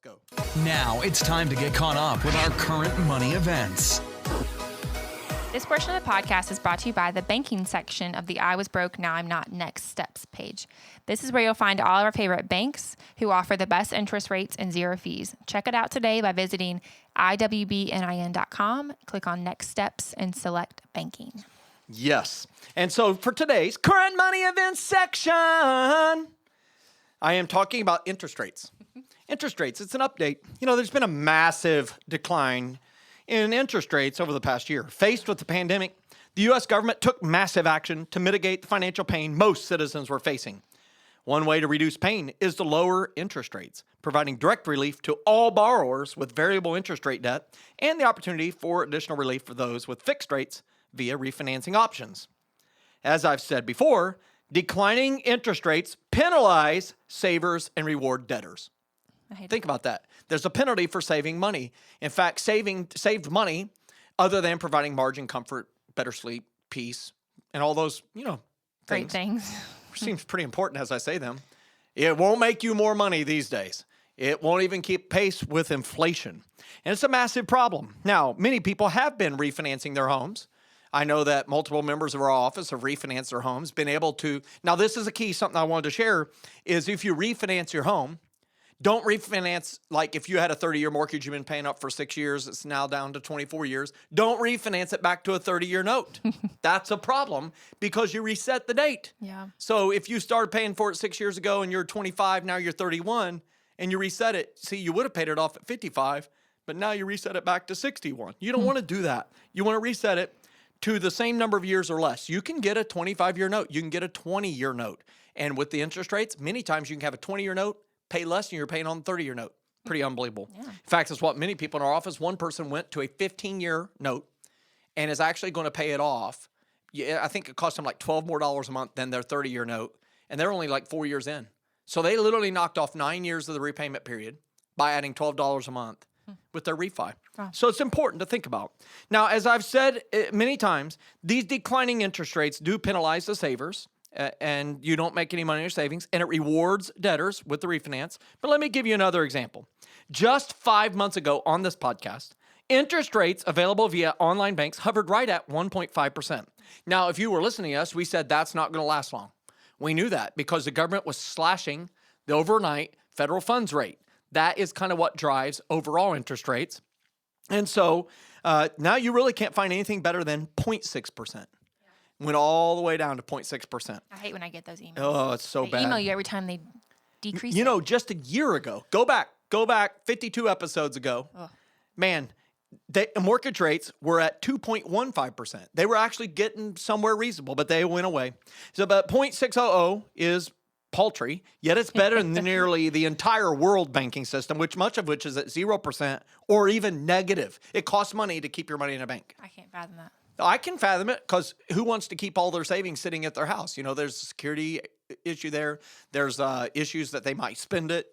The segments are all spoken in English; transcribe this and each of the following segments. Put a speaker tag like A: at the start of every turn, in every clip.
A: go.
B: Now it's time to get caught up with our current money events.
C: This portion of the podcast is brought to you by the banking section of the I Was Broke, Now I'm Not Next Steps page. This is where you'll find all of our favorite banks who offer the best interest rates and zero fees. Check it out today by visiting iwbnin.com, click on Next Steps, and select Banking.
A: Yes. And so for today's current money events section, I am talking about interest rates. Interest rates, it's an update. You know, there's been a massive decline in interest rates over the past year. Faced with the pandemic, the U.S. government took massive action to mitigate the financial pain most citizens were facing. One way to reduce pain is to lower interest rates, providing direct relief to all borrowers with variable interest rate debt and the opportunity for additional relief for those with fixed rates via refinancing options. As I've said before, declining interest rates penalize savers and reward debtors. Think about that. There's a penalty for saving money. In fact, saved money, other than providing margin, comfort, better sleep, peace, and all those,
C: Great things.
A: Seems pretty important as I say them. It won't make you more money these days. It won't even keep pace with inflation. And it's a massive problem. Now, many people have been refinancing their homes. I know that multiple members of our office have refinanced their homes, been able to. Now, this is a key, something I wanted to share, is if you refinance your home, don't refinance, like if you had a 30-year mortgage you've been paying up for 6 years, it's now down to 24 years. Don't refinance it back to a 30-year note. That's a problem because you reset the date.
C: Yeah.
A: So if you started paying for it 6 years ago and you're 25, now you're 31, and you reset it, see, you would have paid it off at 55, but now you reset it back to 61. You don't want to do that. You want to reset it to the same number of years or less. You can get a 25-year note. You can get a 20-year note. And with the interest rates, many times you can have a 20-year note, pay less than you're paying on the 30-year note. Pretty unbelievable. Yeah. In fact, it's what many people in our office, one person went to a 15-year note and is actually going to pay it off. Yeah, I think it cost them like $12 more a month than their 30-year note, and they're only like 4 years in. So they literally knocked off 9 years of the repayment period by adding $12 a month with their refi. Oh. So it's important to think about. Now, as I've said many times, these declining interest rates do penalize the savers. And you don't make any money in your savings, and it rewards debtors with the refinance. But let me give you another example. Just 5 months ago on this podcast, interest rates available via online banks hovered right at 1.5%. Now, if you were listening to us, we said that's not going to last long. We knew that because the government was slashing the overnight federal funds rate. That is kind of what drives overall interest rates. And so now you really can't find anything better than 0.6%. Went all the way down to 0.6%.
C: I hate when I get those emails.
A: Oh, it's so bad.
C: They email you every time they decrease
A: You know, just a year ago, go back 52 episodes ago, man, mortgage rates were at 2.15%. They were actually getting somewhere reasonable, but they went away. So about 0.600 is paltry, yet it's better than nearly the entire world banking system, much of which is at 0% or even negative. It costs money to keep your money in a bank.
C: I can't fathom that.
A: I can fathom it because who wants to keep all their savings sitting at their house? You know, there's a security issue there. There's issues that they might spend it,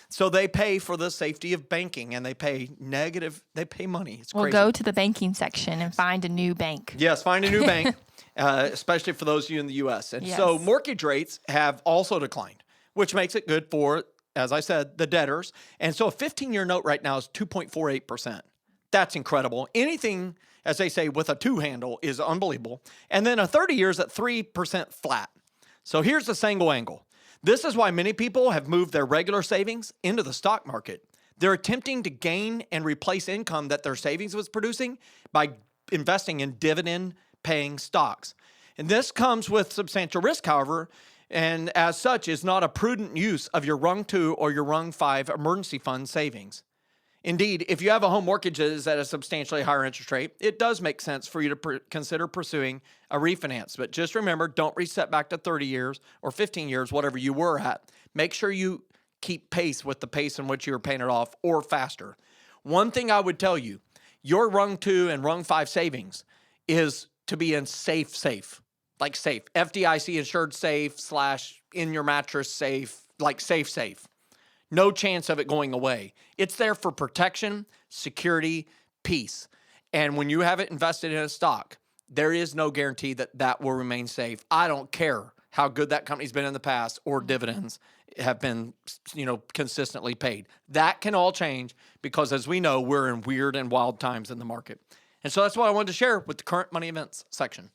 A: So they pay for the safety of banking and they pay money. It's crazy.
C: Go to the banking section and find a new bank.
A: Yes, find a new bank, especially for those of you in the U.S. And so mortgage rates have also declined, which makes it good for, as I said, the debtors. And so a 15-year note right now is 2.48%. That's incredible. Anything, as they say, with a two handle is unbelievable. And then a 30 years at 3% flat. So here's the single angle. This is why many people have moved their regular savings into the stock market. They're attempting to gain and replace income that their savings was producing by investing in dividend-paying stocks. And this comes with substantial risk, however, and as such is not a prudent use of your Rung 2 or your Rung 5 emergency fund savings. Indeed, if you have a home mortgage that is at a substantially higher interest rate, it does make sense for you to consider pursuing a refinance. But just remember, don't reset back to 30 years or 15 years, whatever you were at. Make sure you keep pace with the pace in which you were paying it off or faster. One thing I would tell you, your Rung 2 and Rung 5 savings is to be in safe, like safe, FDIC insured safe / in your mattress safe, like safe. No chance of it going away. It's there for protection, security, peace. And when you have it invested in a stock, there is no guarantee that that will remain safe. I don't care how good that company's been in the past or dividends. have been, consistently paid. That can all change because, as we know, we're in weird and wild times in the market. And so that's what I wanted to share with the current money events section.